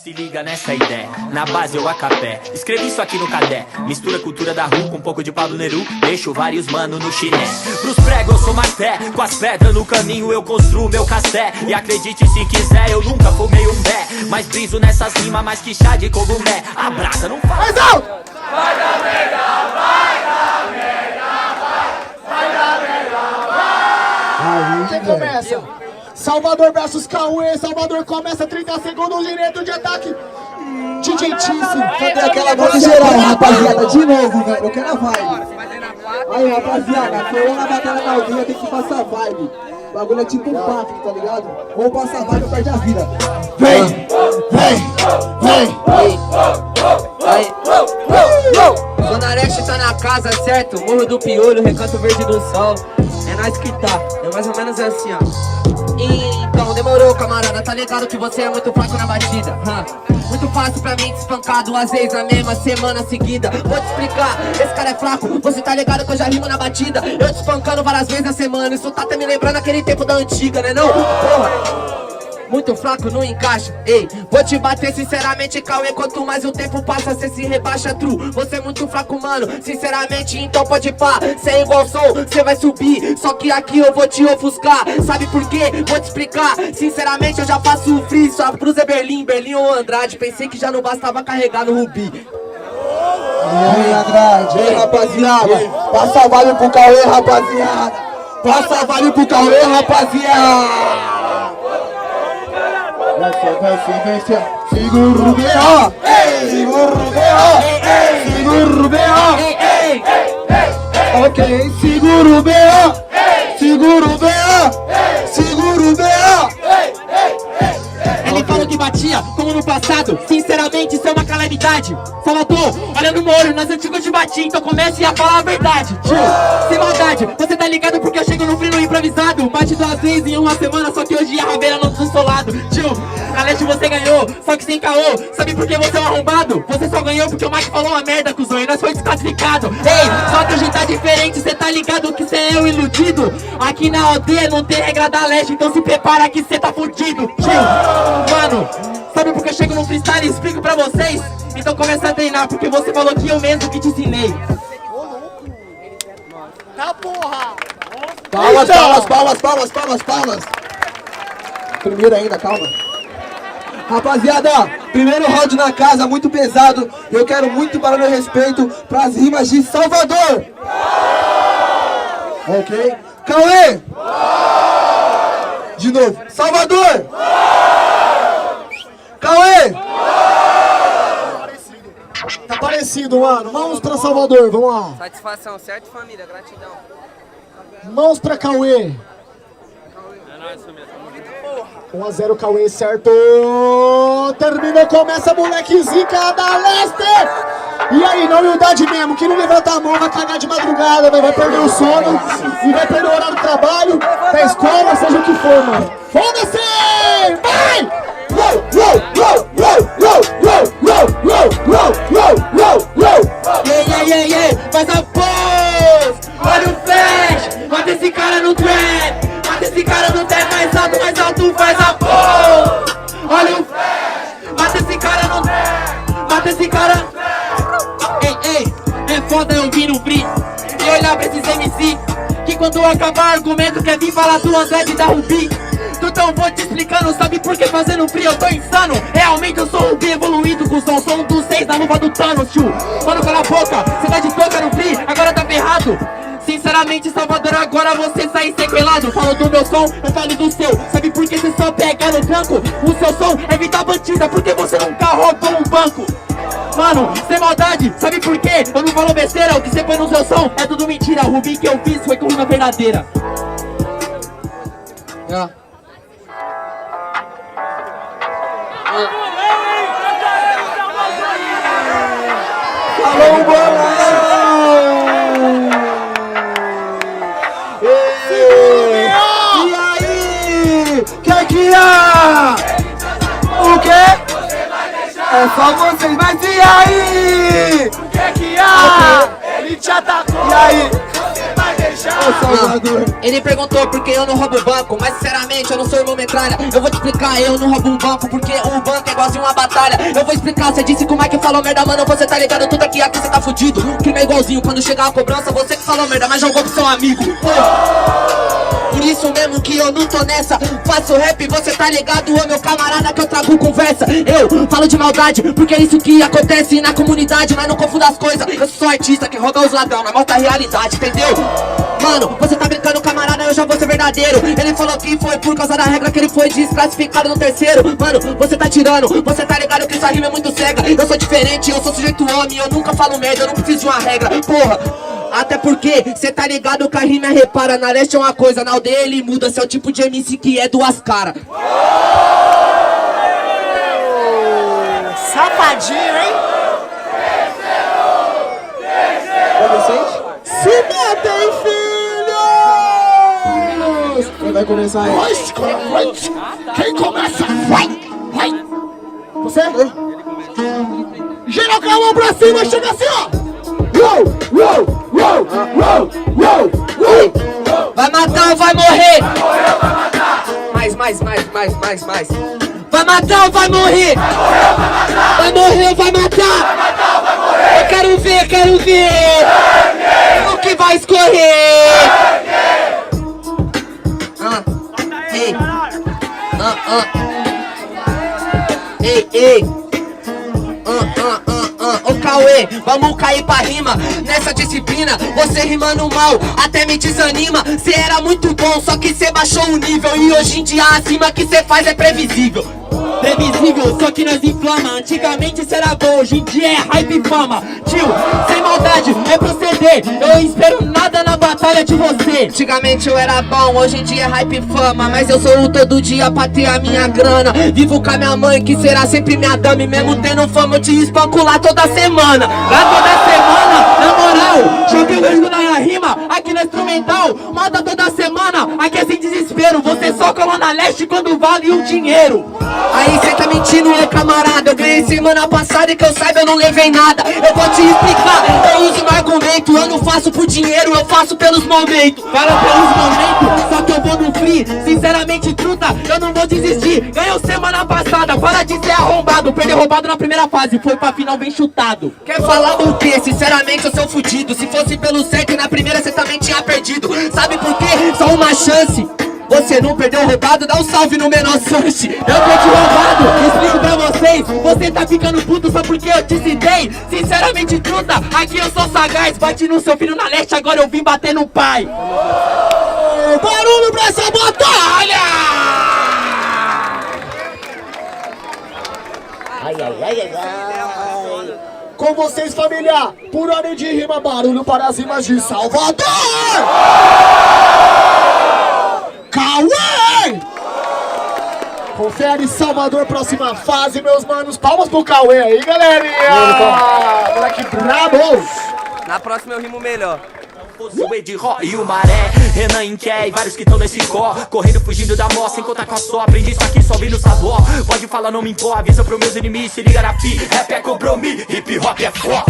Se liga nessa ideia, na base eu a capé. Escrevi isso aqui no cadé. Mistura cultura da rua com um pouco de Pablo Neru. Deixo vários mano no chiné. Pros pregos eu sou marté. Com as pedras no caminho eu construo meu casté. E acredite se quiser, eu nunca fumei um pé. Mas briso nessas rimas mais que chá de cogumé. Abraça, não faz. Mais alto! Vai dar merda, vai dar merda, vai dar merda, vai. Quem começa? Salvador versus Cauê. Salvador começa, 30 segundos, direito de ataque. DJ Tice. Cadê aquela voz geral, rapaziada? De novo, velho. Eu quero a vibe. Aí, rapaziada, foi na batalha da aldeia, tem que passar a vibe. O bagulho é tipo um pacto, tá ligado? Ou passa a vibe ou perde a vida. Vem! Vem! Aí, Zona Leste tá na casa, certo? Morro do Piolho, Recanto Verde do Sol. É nós que tá, é mais ou menos assim, ó. Então demorou, camarada, tá ligado que você é muito fraco na batida, Muito fácil pra mim te espancar 2 vezes na mesma semana seguida. Vou te explicar, esse cara é fraco, você tá ligado que eu já rimo na batida. Eu te espancando várias vezes na semana, isso tá até me lembrando aquele tempo da antiga, né não? Porra! Muito fraco, não encaixa, ei. Vou te bater sinceramente, Cauê. Quanto mais o tempo passa, cê se rebaixa, true. Você é muito fraco, mano, sinceramente, então pode pá. Cê é igual som, cê vai subir. Só que aqui eu vou te ofuscar. Sabe por quê? Vou te explicar. Sinceramente eu já faço o free. Só pro Zé Berlim ou Andrade. Pensei que já não bastava carregar no Rubi. E aí, Andrade, ei, rapaziada. Passa a vibe pro Cauê, rapaziada. Passa a vibe pro Cauê, rapaziada. Vem, segura o B.O. Segura o B.O. Segura o B.O. Ok, segura o B.O. Segura o B.O. Segura o B.O. Ele falou que batia, como no passado. Sinceramente, isso é uma calamidade. Salvador, olha no meu olho, nas antigas de batia. Então comece a falar a verdade. Tio, sem maldade, você tá ligado porque eu chego no frio improvisado. Bate 2 vezes em uma semana, só que hoje a rabeira não do seu lado. Tio, na Leste você ganhou, só que sem caô. Sabe por que você é um arrombado? Você só ganhou porque o Mike falou uma merda, cuzão, e nós foi desclassificado. Ei, só que hoje tá diferente, cê tá ligado que cê é o iludido. Aqui na aldeia não tem regra da Leste, então se prepara que cê tá fudido. Tio, mano, sabe por que eu chego no freestyle e explico pra vocês? Então começa a treinar, porque você falou que eu mesmo que te ensinei. Tá porra! Palmas. Primeiro ainda, calma. Rapaziada, primeiro round na casa, muito pesado. Eu quero muito para meu respeito pras rimas de Salvador. Ok? Cauê! De novo, Salvador! Cauê! Tá parecido, mano. Mãos pra Salvador, vamos lá. Satisfação, certo, família? Gratidão. Mãos pra Cauê. É nóis, família. 1-0 Cauê, certo? Terminou, começa moleque zica da Leste. E aí, na humildade mesmo, quem não levanta a mão vai cagar de madrugada, vai perder o sono e vai perder o horário do trabalho, da escola, seja o que for, mano. Foda-se! Vai! Faz a pose! Olha o flash! Mata esse cara no trap! Mata esse cara no trap! Mais alto, faz a pose! Olha o flash! Mata esse cara no trap! Mata esse cara! Ei, é foda eu vir no free e olhar pra esses MC que quando acabar argumento quer vir falar do Andrade da Rubi. Então vou te explicando, sabe por que fazendo frio eu tô insano? Realmente eu sou o bem evoluído, cuzão, sou um dos 6 da luva do Thanos, tio. Mano, cala a boca, cê tá de toca no free, agora tá ferrado. Sinceramente, Salvador, agora você sai sequelado. Falo do meu som, eu falo do seu. Sabe por que você só pega no tranco? O seu som é evitar batida, porque você nunca roubou um banco. Mano, sem maldade, sabe por quê? Eu não falo besteira, o que você põe no seu som é tudo mentira. O Rubi que eu fiz foi com rima verdadeira. Alô, bolão! E aí? Que há? O quê? É só vocês, mas e aí? O que há? Ele te atacou. E aí? Você vai deixar. Ele perguntou por que eu não roubo banco, mas sinceramente eu não sou irmão metralha. Eu vou te explicar, eu não roubo um banco, porque um banco é igualzinho uma batalha. Eu vou explicar, você disse que o Mike falou merda, mano, você tá ligado, tudo aqui você tá fudido. O crime é igualzinho, quando chegar a cobrança, você que falou merda, mas jogou pro seu amigo. Por isso mesmo que eu não tô nessa. Faço rap, você tá ligado, ô meu camarada, que eu trago conversa. Eu falo de maldade, porque é isso que acontece na comunidade, mas não confunda as coisas. Eu sou artista que rouba os ladrão, na mostra a realidade, entendeu? Mano, você tá brincando, camarada, eu já vou ser verdadeiro. Ele falou que foi por causa da regra que ele foi desclassificado no terceiro. Mano, você tá tirando, você tá ligado que essa rima é muito cega. Eu sou diferente, eu sou sujeito homem, eu nunca falo merda, eu não preciso de uma regra, porra. Até porque, cê tá ligado que a rima repara. Na leste é uma coisa, na aldeia ele muda. Cê é o tipo de MC que é duas caras. Safadinho, hein? Se metem, filhos! Quem vai começar aí? Quem começa? Vai! Você? Geral com a mão pra cima, chega assim, ó! Vai matar ou vai morrer? Mais. Vai matar ou vai morrer? Vai morrer ou vai matar? Eu quero ver o que vai escorrer. Ei. Ô Cauê, vamos cair pra rima. Nessa disciplina, você rimando mal até me desanima. Cê era muito bom, só que cê baixou o nível. E hoje em dia a rima que cê faz é previsível. Previsível, só que nós inflama. Antigamente cê era bom, hoje em dia é hype e fama. Tio, sem maldade, é proceder. Eu espero nada na batalha de você. Antigamente eu era bom, hoje em dia é hype e fama. Mas eu sou o todo dia pra ter a minha grana. Vivo com a minha mãe que será sempre minha dama. E mesmo tendo fama eu te espanco lá toda semana. Lá toda semana, na moral. Joguei o risco na rima, aqui no instrumental. Manda toda semana, aqui é sem desespero. Você só cola na leste quando vale o dinheiro. Aí cê tá mentindo, ô camarada. Eu ganhei semana passada e que eu saiba eu não levei nada. Eu vou te explicar, eu uso meu argumento. Eu não faço por dinheiro, eu faço pelos momentos. Fala pelos momentos, só que eu vou no free. Sinceramente, truta, eu não vou desistir. Ganhou semana passada, para de ser arrombado. Perdeu roubado na primeira fase, foi pra final bem chutado. Quer falar do quê? Sinceramente eu sou fudido. Se fosse pelo certo e na primeira cê também tinha perdido. Sabe por quê? Só uma chance. Você não perdeu roubado, dá um salve no menor sushi. Eu perdi roubado, explico pra vocês. Você tá ficando puto só porque eu te citei. Sinceramente, truta, aqui eu sou sagaz. Bate no seu filho na leste, agora eu vim bater no pai. Barulho pra essa batalha! Ai. Com vocês, família, por ordem de rima, barulho para as rimas de Salvador! Cauê! Confere Salvador, próxima fase, meus manos. Palmas pro Cauê aí, galerinha! Moleque brabo! Na próxima eu rimo melhor. O Ed Ró e o Maré, Renan Inqué e vários que estão nesse có. Correndo, fugindo da mó, sem contar com a só. Aprendi isso aqui só vindo sabor. Pode falar, não me importa, avisa pros meus inimigos. Se liga na pi, rap é compromisso, hip hop é foda.